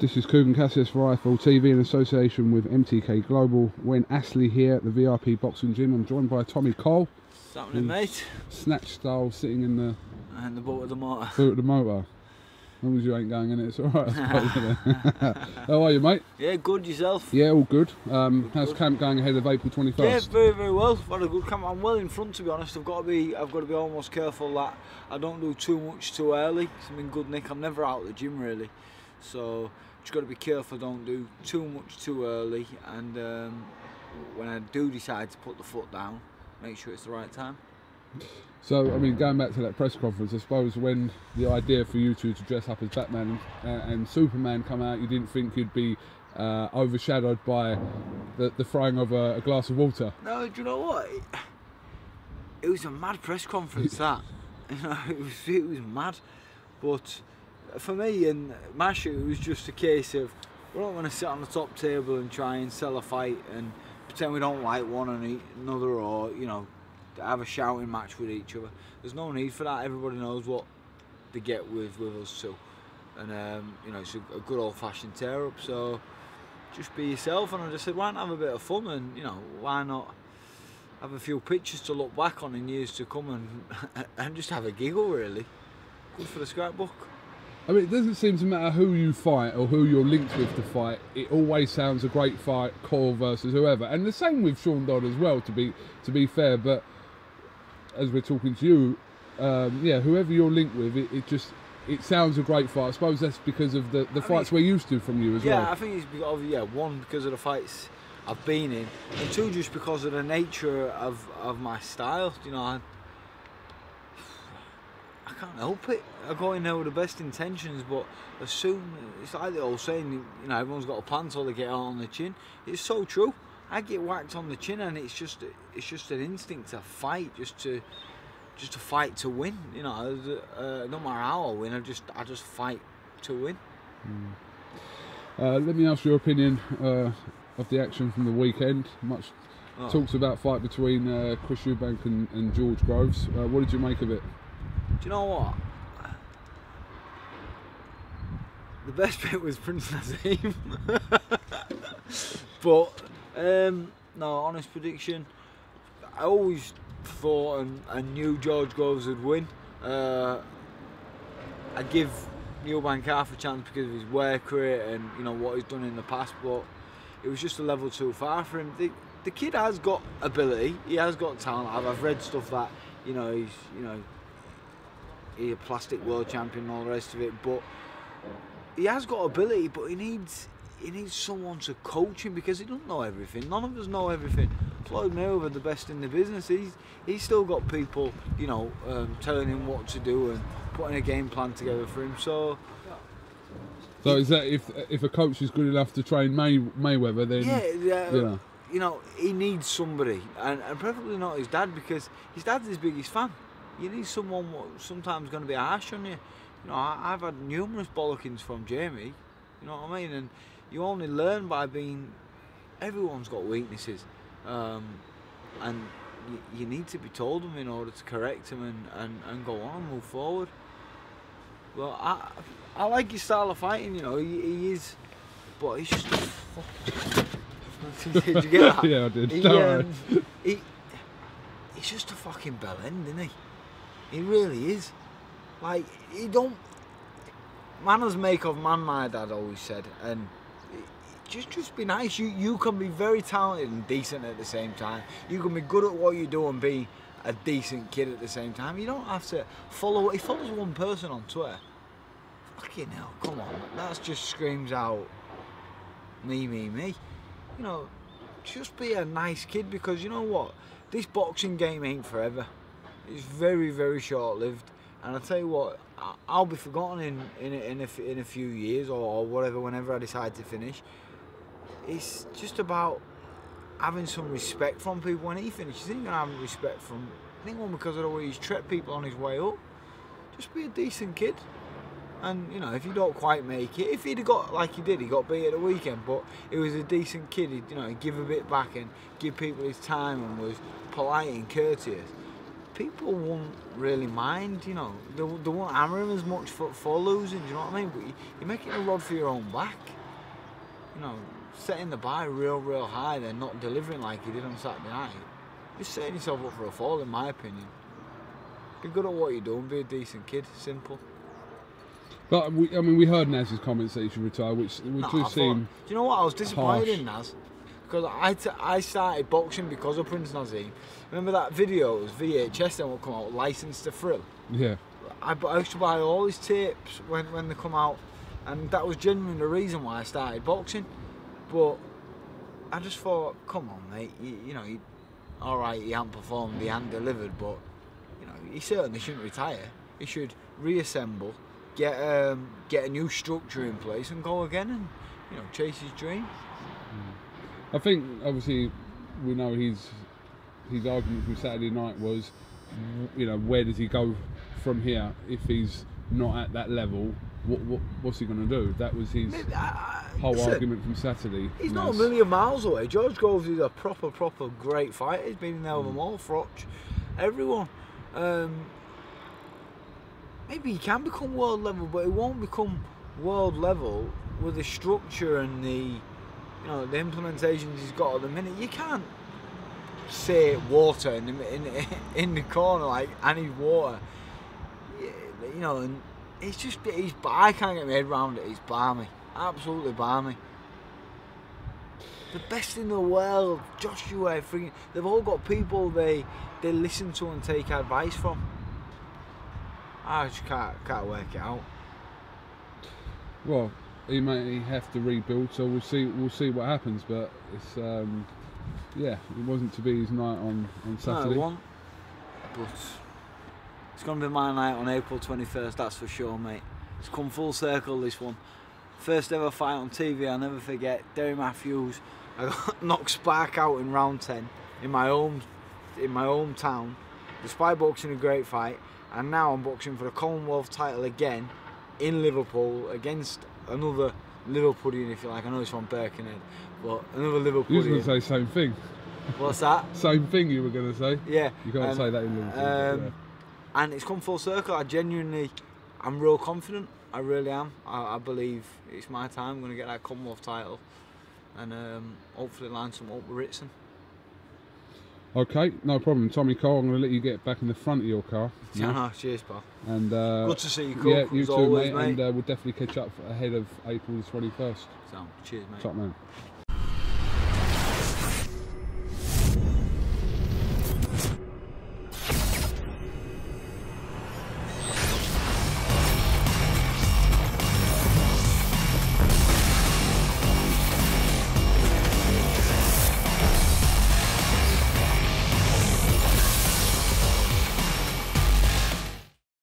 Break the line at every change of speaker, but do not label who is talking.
This is KUGAN CASSIUS Rifle TV in association with MTK Global. We're in Astley here at the VIP boxing gym. I'm joined by Tommy Coyle.
What's happening, mate?
Snatch style, sitting in the
boot of the motor.
Boot of the motor. As long as you ain't going in it, it's alright, I suppose, isn't it? How are you, mate?
Yeah, good. Yourself?
Yeah, all good. How's camp going ahead of April 21st?
Yeah, very, very well. I've had a good camp. I'm well in front, to be honest. I've got to be almost careful that I don't do too much too early. I'm in good nick. I'm never out of the gym really, so just got to be careful. Don't do too much too early, and when I do decide to put the foot down, make sure it's the right time.
So, I mean, going back to that press conference, I suppose when the idea for you two to dress up as Batman and Superman come out, you didn't think you'd be overshadowed by the throwing of a glass of water?
No, do you know what? It was a mad press conference, that. You know, it was mad. But for me and my shoot, it was just a case of, we're not going to sit on the top table and try and sell a fight and pretend we don't like one another, or, you know, have a shouting match with each other. There's no need for that. Everybody knows what they get with us too, and you know, it's a good old-fashioned tear-up. So just be yourself, and I just said, why not have a bit of fun, and you know, why not have a few pictures to look back on in years to come, and just have a giggle, really. Good for the scrapbook.
I mean, it doesn't seem to matter who you fight or who you're linked with to fight. It always sounds a great fight, Coyle versus whoever, and the same with Sean Dodd as well. To be fair, but as we're talking to you, yeah, whoever you're linked with, it sounds a great fight. I suppose that's because of the fights we're used to from you as well.
Yeah, I think it's because of, yeah, one, because of the fights I've been in, and two, just because of the nature of my style. You know, I can't help it. I go in there with the best intentions, but as soon, it's like the old saying, you know, everyone's got a plan till they get out on the chin. It's so true. I get whacked on the chin, and it's just an instinct to fight, just to fight to win. You know, no matter how I win, I just fight to win.
Let me ask your opinion of the action from the weekend. Much talks about fight between Chris Eubank and George Groves. What did you make of it?
Do you know what? The best bit was Prince Nazim. But no, honest prediction, I always thought and knew George Groves would win. I give Eubank half a chance because of his work rate and, you know, what he's done in the past, but it was just a level too far for him. The kid has got ability, he has got talent. I've read stuff that, you know, he's a plastic world champion and all the rest of it, but he has got ability, but he needs someone to coach him, because he doesn't know everything. None of us know everything. Floyd Mayweather, the best in the business, he's still got people, you know, telling him what to do and putting a game plan together for him. So
is that if a coach is good enough to train Mayweather, then yeah,
you know, he needs somebody, and preferably not his dad, because his dad's his biggest fan. You need someone who's sometimes going to be harsh on you. You know, I've had numerous bollockings from Jamie. You know what I mean? And you only learn by being. Everyone's got weaknesses, and you need to be told them in order to correct them and go on and move forward. Well, I like his style of fighting. You know, he is, but he's just. Did you get that?
Yeah, I did.
He's just a fucking bell end, isn't he? He really is. Like, he don't. Manners make of man, my dad always said, and just be nice. You can be very talented and decent at the same time. You can be good at what you do and be a decent kid at the same time. You don't have to follow. He follows one person on Twitter. Fucking hell, come on. That just screams out me. You know, just be a nice kid, because you know what? This boxing game ain't forever. It's very, very short-lived. And I tell you what, I'll be forgotten in a few years or whatever, whenever I decide to finish. It's just about having some respect from people when he finishes. He ain't gonna have respect from anyone because of the way he's treated people on his way up. Just be a decent kid. And you know, if you don't quite make it, if he'd have got like he did, he got beat at the weekend, but he was a decent kid. He'd, you know, he'd give a bit back and give people his time and was polite and courteous. people won't really mind, you know. They won't hammer him as much for losing, do you know what I mean? But you're making a rod for your own back. You know, setting the bar real high, then not delivering like he did on Saturday night. You're setting yourself up for a fall, in my opinion. Be good at what you're doing, be a decent kid, simple.
But I mean, we heard Naz's comments that he should retire, which just seemed.
Do you know what? I was disappointed
harsh.
in Naz because I started boxing because of Prince Naseem. Remember that video? It was VHS then would come out, Licensed to Thrill.
Yeah.
I used to buy all his tapes when they come out, and that was genuinely the reason why I started boxing. But I just thought, come on, mate, you know, all right, he hadn't performed, he hadn't delivered, but you know, he certainly shouldn't retire. He should reassemble, get a new structure in place, and go again, and you know, chase his dream.
I think obviously we know his argument from Saturday night was, you know, where does he go from here if he's not at that level? What's he going to do? That was his whole argument from Saturday.
He's not a million miles away. George Groves is a proper great fighter. He's been in there with them all, Froch, everyone. Maybe he can become world level, but he won't become world level with the structure and the the implementations he's got at the minute. You can't say water in the corner like I need water. You know, and it's just I can't get my head around it. He's balmy, absolutely balmy. The best in the world, Joshua. They've all got people they listen to and take advice from. I just can't work it out.
Well, he may have to rebuild, so we'll see what happens. But it's yeah, it wasn't to be his night on Saturday.
No, it won't. But it's going to be my night on April 21st, that's for sure, mate. It's come full circle, this one. First ever fight on TV, I'll never forget. Derry Matthews, I got knocked spark out in round 10 in my hometown. Despite boxing a great fight, and now I'm boxing for the Commonwealth title again in Liverpool against another Liverpoolian, if you like. I know it's from Birkenhead, but another Liverpoolian.
You were going to say same thing.
What's that?
Same thing you were going to say.
Yeah.
You can't say that in Liverpool. Yeah.
And it's come full circle. I'm real confident. I really am. I believe it's my time. I'm going to get that Commonwealth title and hopefully line some up with Ritson.
Okay, no problem. Tommy Coyle, I'm going to let you get back in the front of your car.
No, cheers, pal.
And
good to see you, Cook.
Yeah, you too,
always,
mate. And we'll definitely catch up ahead of April the 21st.
So, cheers, mate.
Top man.